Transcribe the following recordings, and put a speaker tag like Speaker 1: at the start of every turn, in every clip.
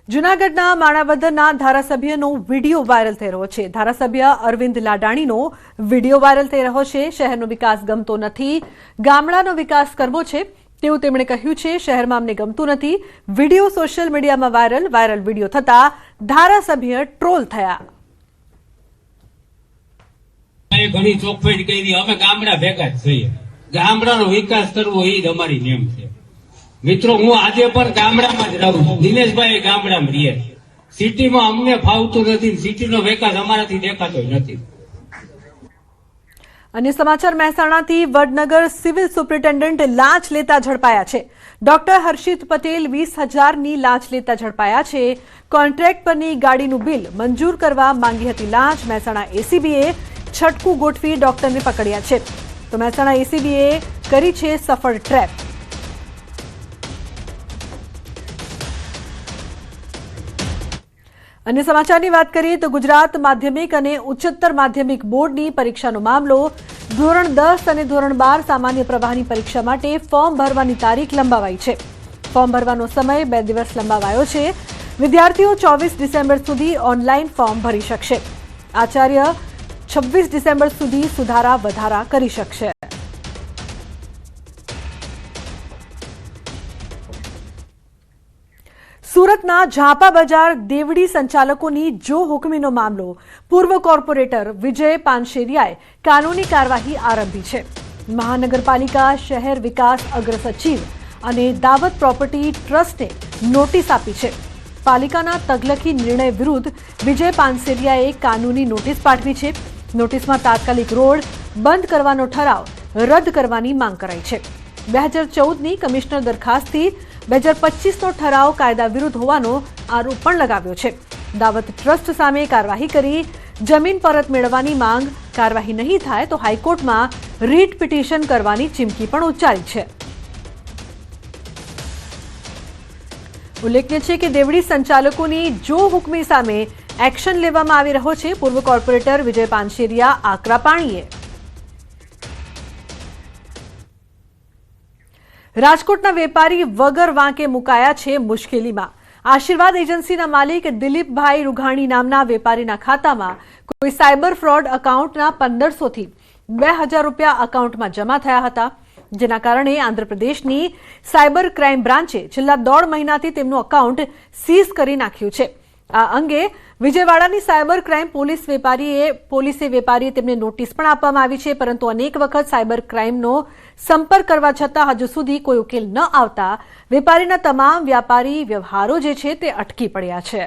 Speaker 1: જૂનાગઢના માણાવદરના ધારાસભ્યનો video viral થઈ રહ્યો છે। ધારાસભ્ય અરવિંદ લાડાણીનો વિડીયો વાયરલ થઈ રહ્યો છે। શહેરનો વિકાસ ગમતો નથી, ગામડાનો વિકાસ કરવો છે તેવું તેમણે કહ્યું છે। શહેરમાં અમને ગમતું નથી। વિડીયો સોશિયલ મીડિયામાં વાયરલ વિડીયો થતા ધારાસભ્ય ટ્રોલ થયા।
Speaker 2: ઘણી ચોખવટ કરી, અમે ગામડા ભેગા જ છીએ, ગામડાનો વિકાસ કરવો એ જ અમારી નેમ છે। મિત્રો, હું આજે પણ ગામડામાં જ રહું છું। દિનેશભાઈ ગામડામાં રહે, સિટીમાં અમને ફાવતું નથી, સિટીનો વિકાસ અમારાથી દેખાતો નથી।
Speaker 1: अन्य समाचार મહેસાણાથી વડનગર સિવિલ સુપ્રિન્ટેન્ડન્ટ લાંચ લેતા ઝડપાયા છે। ડોક્ટર હર્ષિત પટેલ 20,000ની લાંચ લેતા ઝડપાયા છે। કોન્ટ્રાક્ટ પરની ગાડીનું બિલ મંજૂર કરવા માંગી હતી લાંચ। મહેસાણા એસીબીએ છટકું ગોઠવી ડોક્ટરને પકડ્યા છે। તો મહેસાણા એસીબીએ કરી છે સફળ ટ્રેપ। अन्य समाचार की बात करिए तो गुजरात माध्यमिक और उच्चतर माध्यमिक बोर्ड की परीक्षा मामलो धोरण 10 और धोरण 12 सामान्य प्रवाहनी परीक्षा माटे फॉर्म भरवानी तारीख लंबावाई है। फॉर्म भरवानो समय 2 दिवस लंबावायो है। विद्यार्थीओ 24 डिसेम्बर सुधी ऑनलाइन फॉर्म भरी शकशे। आचार्य 26 डिसेम्बर सुधी सुधारा वधारा करी शकशे। सूरतना झापा बजार देवड़ी संचालकोनी जो हुकमीनो मामलो पूर्व कॉर्पोरेटर विजय पानशेरियाए कानूनी कार्यवाही आरंभी है। महानगरपालिका शहर विकास अग्र सचिव अने दावत प्रोपर्टी ट्रस्टे नोटिस आपी है। पालिकाना तगलखी निर्णय विरुद्ध विजय पानशेरियाए कानूनी नोटिस पाठवी है। नोटिस में तात्कालिक रोड बंद करवानो ठराव रद्द करवानी मांग कराई है। 2014 कमिश्नर दरखास्त थी 2025 ठराव कायदा विरुद्ध होવાનો आरोप पण लगाव्यो છે। दावत ट्रस्ट सामे कार्यवाही करी जमीन परत मेळवવાની માંગ। कार्यवाही नहीं थाय तो हाईकोर्ट में રીટ पिटिशन करवानी चीमकी पण उच्चारी છે। उल्लेखनीय છે કે देवड़ी संचालकोनी जो हुकमी सामे एक्शन लेवामां આવી રહ્યો છે। पूर्व कॉर्पोरेटर विजय पानशेरिया आकरा पाणीए। राजकोटना वेपारी वगर वांके मुकाया छे मुश्केलीमां। आशीर्वाद एजेंसीना मालिक दिलीपभाई रुघाणी नामना वेपारीना खातामां कोई साइबर फ्रॉड अकाउंटना 1500 थी 2000 रूपिया अकाउंटमां जमा थया हता। जेना कारणे आंध्रप्रदेशनी साइबर क्राइम ब्रांचे छेल्ला 1.5 महीनाथी तेमनुं अकाउंट सीज करी नाख्युं छे। आ अंगे विजयवाड़ानी साइबर क्राइम पोलीसे वेपारीए तेमने नोटिस पण आपवामां आवी छे, परंतु अनेक वखत साइबर क्राइमनो संपर्क करवा छतां हजू सुधी कोई उकेल न आवता वेपारीना तमाम व्यापारी व्यवहारो जे छे ते अटकी पड्या छे।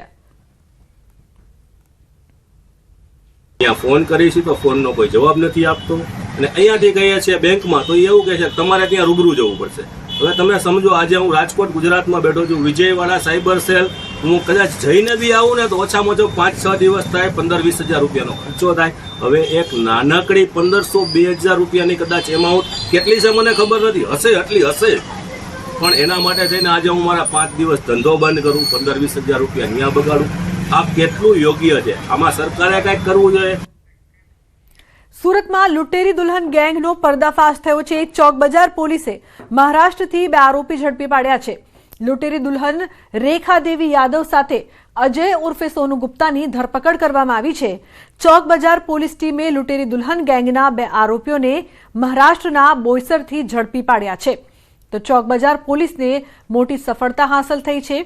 Speaker 3: फोन करी तो फोन नो कोई जवाब नहीं आपतो અને અહીંયાથી કહીએ છીએ બેંકમાં તો એવું કહે છે તમારે ત્યાં રૂબરૂ જવું પડશે। હવે તમે સમજો, આજે હું રાજકોટ ગુજરાતમાં બેઠો છું, વિજયવાડા સાયબર સેલ હું કદાચ જઈને બી આવું ને તો ઓછામાં ઓછો 5-6 દિવસ થાય, 15-20 હજાર રૂપિયાનો ખર્ચો થાય। હવે એક નાનકડી 1500-2000 રૂપિયાની કદાચ એમાઉન્ટ કેટલી છે મને ખબર નથી, હશે એટલી હશે, પણ એના માટે થઈને આજે હું મારા 5 દિવસ ધંધો બંધ કરું, 15-20 હજાર રૂપિયા અહીંયા બગાડું। આ કેટલું યોગ્ય છે? આમાં સરકારે કંઈક કરવું જોઈએ।
Speaker 1: सूरत में लुटेरी दुल्हन गैंगनो पर्दाफाश थयो छे। चौक बजार पोलीसे महाराष्ट्रथी 2 आरोपी झड़पी पाड्या छे। लुटेरी दुल्हन रेखा देवी यादव साथे अजय उर्फे सोनू गुप्तानी धरपकड़ करवामां आवी छे। चौक बजार पोलीस टीमे लुटेरी दुल्हन गैंगना 2 आरोपीओने महाराष्ट्रना बोईसरथी झड़पी पाड्या छे। तो चौक बजार पोलीसने मोटी सफलता हासिल थई छे।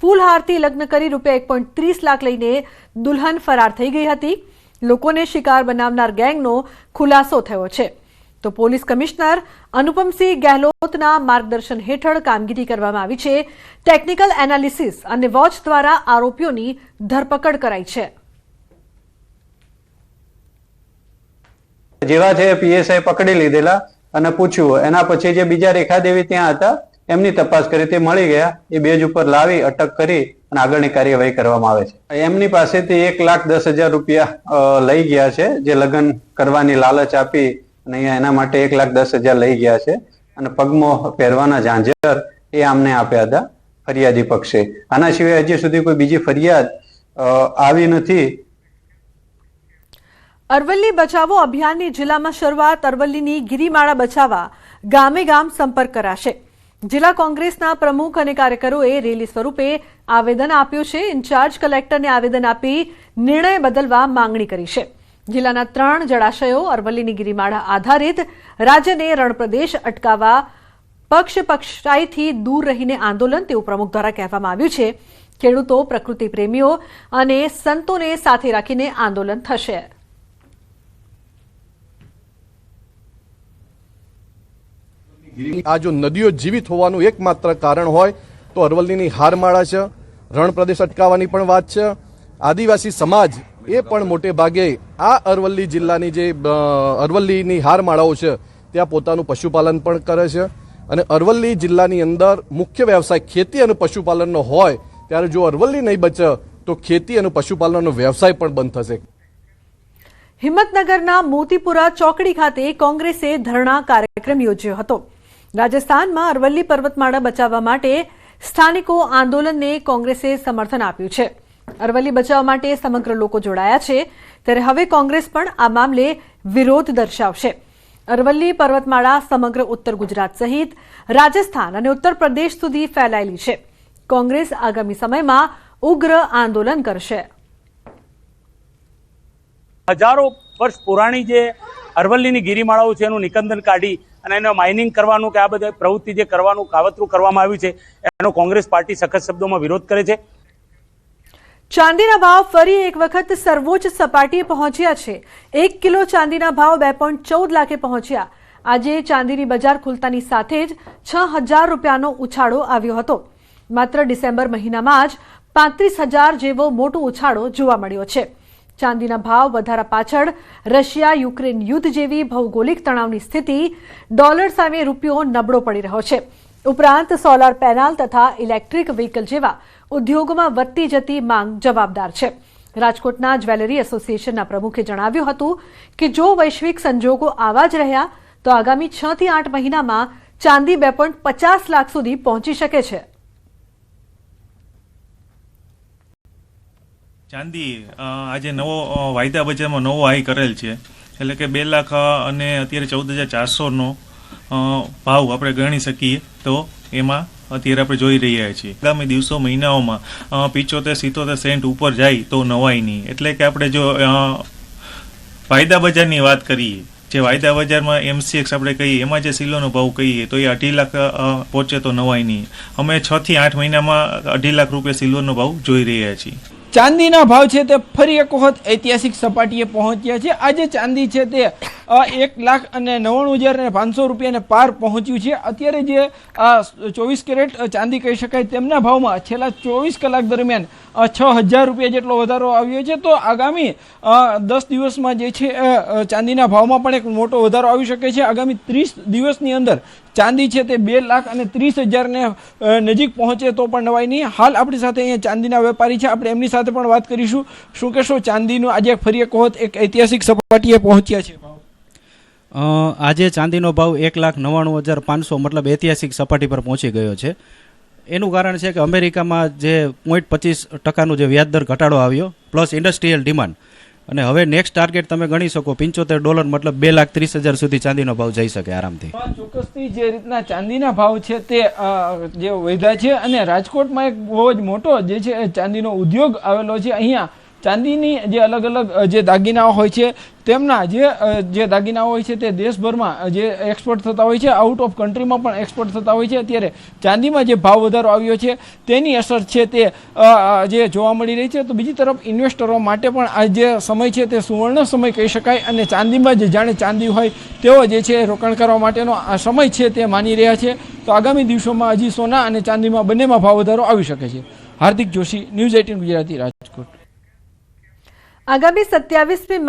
Speaker 1: फूलहारथी लग्न करी रूपिया 1.30 लाख लईने दुल्हन फरार थई गई हती। लोकोने शिकार बनावनार गैंगनो खुलासो थयो छे। तो पोलीस कमिश्नर अनुपमसिंह गहलोतना मार्गदर्शन हेठळ कामगीरी करवामां आवी छे। टेक्निकल एनालिसिस अने वॉच द्वारा आरोपीओनी धरपकड़ कराई छे।
Speaker 4: जेवा छे पीएसआई पकड़ी लीधेला અને પૂછ્યું, એના પછી જે બીજા રેખાદેવી ત્યાં હતા એમની તપાસ કરી, તે મળી ગયા। એ બેજ ઉપર લાવી અટક કરી અને આગળની કાર્યવાહી કરવામાં આવે છે। એમની પાસેથી 1,10,000 રૂપિયા લઈ ગયા છે, જે લગ્ન કરવાની લાલચ આપી અને અહીંયા એના માટે 1,10,000 લઈ ગયા છે અને પગમાં પહેરવાના ઝાંઝર એ આમને આપ્યા હતા ફરિયાદી પક્ષે। આના સિવાય હજી સુધી કોઈ બીજી ફરિયાદ આવી નથી।
Speaker 1: અરવલ્લી બચાવો અભિયાનની જિલ્લામાં શરૂઆત। અરવલ્લીની ગિરિમાળા બચાવવા ગામે ગામ સંપર્ક કરાશે। જિલ્લા કોંગ્રેસના પ્રમુખ અને કાર્યકરોએ રેલી સ્વરૂપે આવેદન આપ્યું છે. ઇન્ચાર્જ કલેક્ટરને આવેદન આપી નિર્ણય બદલવા માંગણી કરી છે. જિલ્લાના 3 જળાશયો અરવલ્લીની ગિરિમાળા આધારિત રાજ્યને રણપ્રદેશ અટકાવવા પક્ષાઈથી દૂર રહીને આંદોલન, તેવું પ્રમુખ દ્વારા કહેવામાં આવ્યું છે. ખેડૂતો, પ્રકૃતિ પ્રેમીઓ અને સંતોને સાથે રાખીને આંદોલન થશે.
Speaker 5: આ જો નદીઓ જીવિત હોવાનું એકમાત્ર કારણ હોય તો અરવલ્લીની હારમાળા છે. રણ પ્રદેશ અટકાવવાની પણ વાત છે. આદિવાસી સમાજ એ પણ મોટે ભાગે આ અરવલ્લી જિલ્લાની જે અરવલ્લીની હારમાળાઓ છે ત્યાં પોતાનું પશુપાલન પણ કરે છે. અને અરવલ્લી જિલ્લાની અંદર મુખ્ય વ્યવસાય ખેતી અને પશુપાલનનો હોય ત્યારે જો અરવલ્લી નહીં બચે તો ખેતી અને પશુપાલનનો વ્યવસાય પણ બંધ થશે.
Speaker 1: હિંમતનગરના મોતીપુરા ચોકડી ખાતે કોંગ્રેસે ધરણા કાર્યક્રમ યોજ્યો હતો. રાજસ્થાનમાં અરવલ્લી પર્વતમાળા બચાવવા માટે સ્થાનિકો આંદોલનને કોંગ્રેસે સમર્થન આપ્યું છે. અરવલ્લી બચાવવા માટે સમગ્ર લોકો જોડાયા છે, ત્યારે હવે કોંગ્રેસ પણ આ મામલે વિરોધ દર્શાવશે. અરવલ્લી પર્વતમાળા સમગ્ર ઉત્તર ગુજરાત સહિત રાજસ્થાન અને ઉત્તર પ્રદેશ સુધી ફેલાયેલી છે. કોંગ્રેસ આગામી સમયમાં ઉગ્ર આંદોલન કરશે.
Speaker 6: હજારો વર્ષ પુરાણી જે અરવલ્લીની ગિરિમાળાઓ છે એનું નિકંદન કાઢી અને એનો માઇનિંગ કરવાનું કે આ બધી પ્રવૃત્તિ જે કરવાનું કાવતરું કરવામાં આવ્યું છે એનો કોંગ્રેસ પાર્ટી સખત શબ્દોમાં વિરોધ કરે છે.
Speaker 1: ચાંદીના ભાવ ફરી એક વખત સર્વોચ્ચ સપાટીએ પહોંચ્યા છે. 1 કિલો ચાંદીના ભાવ 2.14 લાખે પહોંચ્યા. આજે ચાંદીની બજાર ખુલતાની સાથે જ 6,000 રૂપિયાનો ઉછાળો આવ્યો હતો. માત્ર ડિસેમ્બર મહિનામાં જ 35,000 જેવો મોટો ઉછાળો જોવા મળ્યો છે. ચાંદીના ભાવ વધારા પાછળ રશિયા યુક્રેન યુદ્ધ જેવી ભૌગોલિક તણાવની સ્થિતિ, ડોલર સામે રૂપિયો નબળો પડી રહ્યો છે. ઉપરાંત સોલાર પેનલ તથા ઇલેક્ટ્રિક વ્હીકલ જેવા ઉદ્યોગોમાં વધતી જતી માંગ જવાબદાર છે. રાજકોટના જ્વેલરી એસોસિએશનના પ્રમુખે જણાવ્યું હતું કે જો વૈશ્વિક સંજોગો આવા જ રહ્યા તો આગામી 6 થી 8 મહિનામાં ચાંદી 2.50 લાખ સુધી પહોંચી શકે છે.
Speaker 7: ચાંદી આજે નવો વાયદા બજારમાં નવો હાઈ કરેલ છે, એટલે કે 2 લાખ અને અત્યારે 14,400નો ભાવ આપણે ગણી શકીએ તો એમાં અત્યારે આપણે જોઈ રહ્યા છીએ. આગામી દિવસો મહિનાઓમાં 75-77 સેન્ટ ઉપર જાય તો નવાય નહીં. એટલે કે આપણે જો વાયદા બજારની વાત કરીએ, જે વાયદા બજારમાં MCX આપણે કહીએ એમાં જે સિલોનો ભાવ કહીએ તો એ 2.5 લાખ પહોંચે તો નવાય નહીં. અમે 6 થી 8 મહિનામાં 2.5 લાખ રૂપિયા સિલ્વરનો ભાવ જોઈ રહ્યા છીએ.
Speaker 8: ચાંદીના ભાવ છે તે ફરી એક વખત ઐતિહાસિક સપાટીએ પહોંચ્યા છે. આજે ચાંદી છે તે 1,99,500 રૂપિયાને પાર પહોંચ્યું છે. અત્યારે જે 24 કેરેટ ચાંદી કહી શકાય તેમના ભાવમાં છેલ્લા 24 કલાક દરમિયાન 6,000 રૂપિયા જેટલો વધારો આવ્યો છે. તો આગામી 10 દિવસમાં જે છે ચાંદીના ભાવમાં પણ એક મોટો વધારો આવી શકે છે. આગામી 30 દિવસની અંદર ચાંદી છે તે 2,30,000ને નજીક પહોંચે તો પણ નવાય નહીં. હાલ આપણી સાથે અહીંયા ચાંદીના વેપારી છે, આપણે એમની સાથે પણ વાત કરીશું. શું કહેશો, ચાંદીનો આજે ફરી એક વખત એક ઐતિહાસિક સપાટીએ પહોંચ્યા છે?
Speaker 9: આજે ચાંદીનો ભાવ 1,99,500 મતલબ ઐતિહાસિક સપાટી પર પહોંચી ગયો છે. એનું કારણ છે કે અમેરિકામાં જે 0.25% જે વ્યાજદર ઘટાડો આવ્યો પ્લસ ઇન્ડસ્ટ્રીયલ ડિમાન્ડ, અને હવે નેક્સ્ટ ટાર્ગેટ તમે ગણી શકો $75 મતલબ 2,30,000 સુધી ચાંદીનો ભાવ જઈ શકે આરામથી.
Speaker 8: ચોક્કસથી જે રીતના ચાંદીના ભાવ છે તે જે વધ્યા છે અને રાજકોટમાં એક બહુ જ મોટો જે છે ચાંદીનો ઉદ્યોગ આવેલો છે. અહીંયા ચાંદીની જે અલગ અલગ જે દાગીનાઓ હોય છે તેમના જે દાગીનાઓ હોય છે તે દેશભરમાં જે એક્સપોર્ટ થતા હોય છે, આઉટ ઓફ કન્ટ્રીમાં પણ એક્સપોર્ટ થતા હોય છે. અત્યારે ચાંદીમાં જે ભાવ વધારો આવ્યો છે તેની અસર છે તે જે જોવા મળી રહી છે. તો બીજી તરફ ઇન્વેસ્ટરો માટે પણ આ જે સમય છે તે સુવર્ણ સમય કહી શકાય અને ચાંદીમાં જે જાણે ચાંદી હોય તેવો જે છે રોકાણ કરવા માટેનો આ સમય છે તે માની રહ્યા છે. તો આગામી દિવસોમાં હજી સોના અને ચાંદીમાં બંનેમાં ભાવ વધારો આવી શકે છે. હાર્દિક જોશી, ન્યૂઝ 18 ગુજરાતી, રાજકોટ.
Speaker 1: આગામી 27મી